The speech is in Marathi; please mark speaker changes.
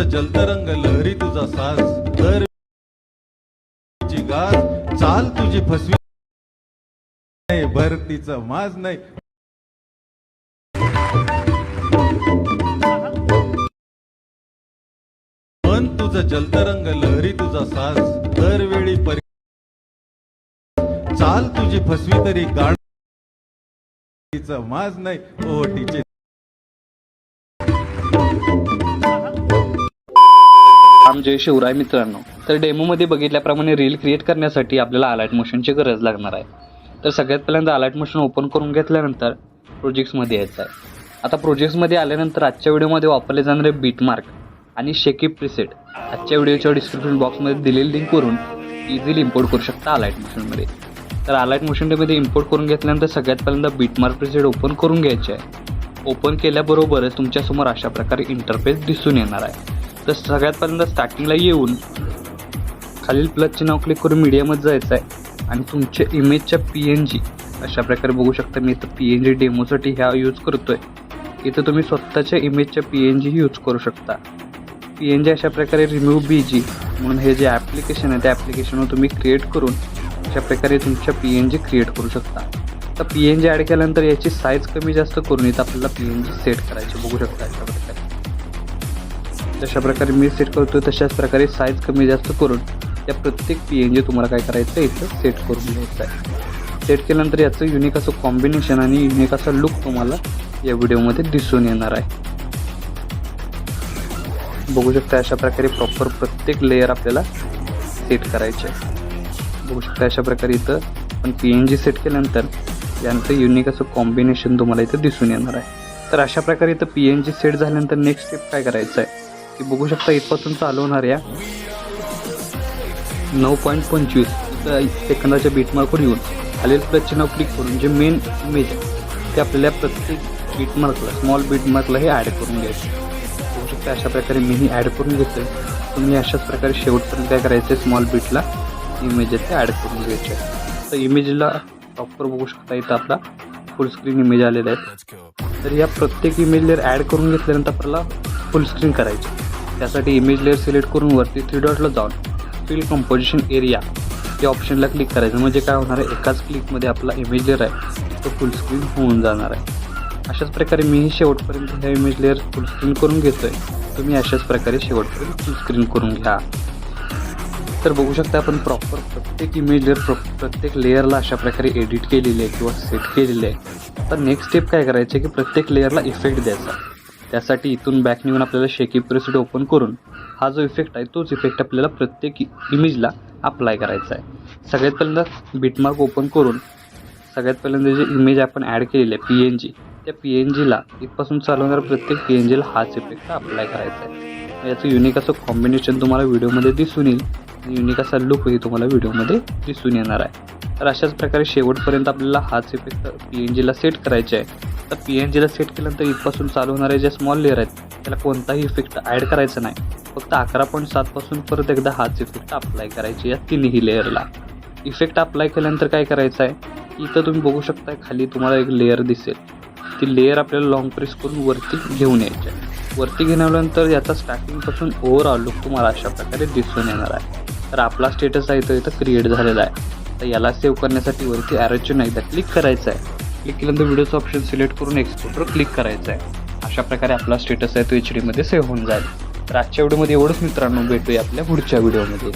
Speaker 1: जलतरंग लहरी तुझा साज दर गाज चाल तुझी फसवी नाही भरतीचा माज नाही मन तुझं जलतरंग लहरी तुझा साज दरवेळी चाल तुझी फसवी तरी गाण तिचा माज नाही ओटीचे
Speaker 2: जय शिवराय मित्रांनो, तर डेमोमध्ये बघितल्याप्रमाणे रील क्रिएट करण्यासाठी आपल्याला अलाइट मोशनची गरज लागणार आहे. तर सगळ्यात पहिल्यांदा अलाइट मोशन ओपन करून घेतल्यानंतर प्रोजेक्ट्समध्ये यायचं आहे. आता प्रोजेक्ट्समध्ये आल्यानंतर आजच्या व्हिडिओमध्ये वापरले जाणारे बीटमार्क आणि शेकी प्रीसेट आजच्या व्हिडिओच्या डिस्क्रिप्शन बॉक्समध्ये दिलेली लिंकवरून इझिली इम्पोर्ट करू शकता अलाइट मोशनमध्ये. तर अलाइट मोशनमध्ये इम्पोर्ट करून घेतल्यानंतर सगळ्यात पहिल्यांदा बीटमार्क प्रीसेट ओपन करून घ्यायचे आहे. ओपन केल्याबरोबरच तुमच्यासमोर अशा प्रकारे इंटरफेस दिसून येणार आहे. तर सगळ्यात पहिल्यांदा स्टार्टिंगला येऊन खालील प्लसचे नाव क्लिक करून मीडियामध्ये जायचं आहे आणि तुमच्या इमेजच्या PNG अशा प्रकारे बघू शकता. मी इथं PNG डेमोसाठी ह्या यूज करतो आहे. इथं तुम्ही स्वतःच्या इमेजच्या PNG ही करू शकता. PNG अशा प्रकारे रिमूव्ह BG म्हणून हे जे ॲप्लिकेशन आहे त्या ॲप्लिकेशनवर तुम्ही क्रिएट करून अशा प्रकारे तुमच्या PNG क्रिएट करू शकता. तर PNG ॲड केल्यानंतर याची साईज कमी जास्त करून इथं आपल्याला PNG सेट करायची बघू शकता. अशा प्रकारे जशा प्रकारे मी सेट करतो तशाच प्रकारे साईज कमी जास्त करून या प्रत्येक PNG तुम्हाला काय करायचं आहे इथं सेट करून घ्यायचं आहे. सेट केल्यानंतर याचं युनिक असं कॉम्बिनेशन आणि युनिक असा लुक तुम्हाला या व्हिडिओमध्ये दिसून येणार आहे. बघू शकता अशा प्रकारे प्रॉपर प्रत्येक लेअर आपल्याला सेट करायचे आहे. बघू शकता अशा प्रकारे इथं पण PNG सेट केल्यानंतर यांचं युनिक असं कॉम्बिनेशन तुम्हाला इथं दिसून येणार आहे. तर अशा प्रकारे इथं PNG सेट झाल्यानंतर नेक्स्ट स्टेप काय करायचं आहे की बघू शकता इथपासून चालू होणाऱ्या 9.25 सेकंदाच्या बीटमार्कवर येऊन खालील प्लसचे नाव क्लिक करून जे मेन इमेज आहे ते आपल्याला प्रत्येक बीटमार्कला स्मॉल बीटमार्कला हे ॲड करून घ्यायचं. बघू शकता अशा प्रकारे मीही ॲड करून घेतो. तुम्ही अशाच प्रकारे शेवटपर्यंत काय करायचं आहे स्मॉल बीटला इमेज आहे ते ॲड करून घ्यायचे. तर इमेजला प्रॉपर बघू शकता इथं आपला फुल स्क्रीन इमेज आलेला आहे. तर या प्रत्येक इमेज लेअर ॲड करून घेतल्यानंतर आपल्याला फुल स्क्रीन करायची. त्यासाठी इमेज लेअर सिलेक्ट करून वरती 3 डॉटला जाऊन फिल कंपोजिशन एरिया या ऑप्शनला क्लिक करायचं. म्हणजे काय होणार आहे एकाच क्लिकमध्ये आपला इमेज लेअर आहे तो फुल स्क्रीन होऊन जाणार आहे. अशाच प्रकारे मीही शेवटपर्यंत ह्या इमेज लेअर फुल स्क्रीन करून घेतो आहे. तुम्ही अशाच प्रकारे शेवटपर्यंत फुल स्क्रीन करून घ्या. तर बघू शकता आपण प्रॉपर प्रत्येक इमेज लेअर प्रत्येक लेअरला अशा प्रकारे एडिट केलेली आहे किंवा सेट केलेले आहे. तर नेक्स्ट स्टेप काय करायचे की प्रत्येक लेअरला इफेक्ट द्यायचा. त्यासाठी इथून बॅक निघून आपल्याला शेकी प्रीसेट ओपन करून हा जो इफेक्ट आहे तोच इफेक्ट आपल्याला प्रत्येक इमेजला अप्लाय करायचा आहे. सगळ्यात पहिल्यांदा बीटमार्क ओपन करून सगळ्यात पहिल्यांदा जे इमेज आपण ॲड केलेली आहे PNG त्या PNGला इथपासून चालवणाऱ्या प्रत्येक PNGला हाच इफेक्ट अप्लाय करायचा आहे. याचं युनिक असं कॉम्बिनेशन तुम्हाला व्हिडिओमध्ये दिसून येईल आणि युनिक असा लुकही तुम्हाला व्हिडिओमध्ये दिसून येणार आहे. तर अशाच प्रकारे शेवटपर्यंत आपल्याला हाच इफेक्ट PNGला सेट करायचे आहे. तर PNGला सेट केल्यानंतर इथपासून चालू होणारे जे स्मॉल लेअर आहेत त्याला कोणताही इफेक्ट ॲड करायचा नाही. फक्त 11.7 पासून परत एकदा हाच इफेक्ट अप्लाय करायचे या तिन्ही लेअरला. इफेक्ट अप्लाय केल्यानंतर काय करायचं आहे इथं तुम्ही बघू शकता खाली तुम्हाला एक लेअर दिसेल. ती लेअर आपल्याला लॉंग प्रेस करून वरती घेऊन यायची आहे. वरती घेण्यानंतर याचा स्टार्टिंगपासून ओव्हरऑल लुक तुम्हाला अशा प्रकारे दिसून येणार आहे. तर आपला स्टेटस आहे तो इथं क्रिएट झालेला आहे. तर याला सेव्ह करण्यासाठी वरती ॲरोची एकदा क्लिक करायचं आहे. क्लिक केल्यानंतर व्हिडिओचं ऑप्शन सिलेक्ट करून एक्सपोर्टवर क्लिक करायचं आहे. अशा प्रकारे आपला स्टेटस आहे तो HD मध्ये सेव्ह होऊन जाईल. तर आजच्या व्हिडिओमध्ये एवढंच मित्रांनो. भेटूया आपल्या पुढच्या व्हिडिओमध्ये.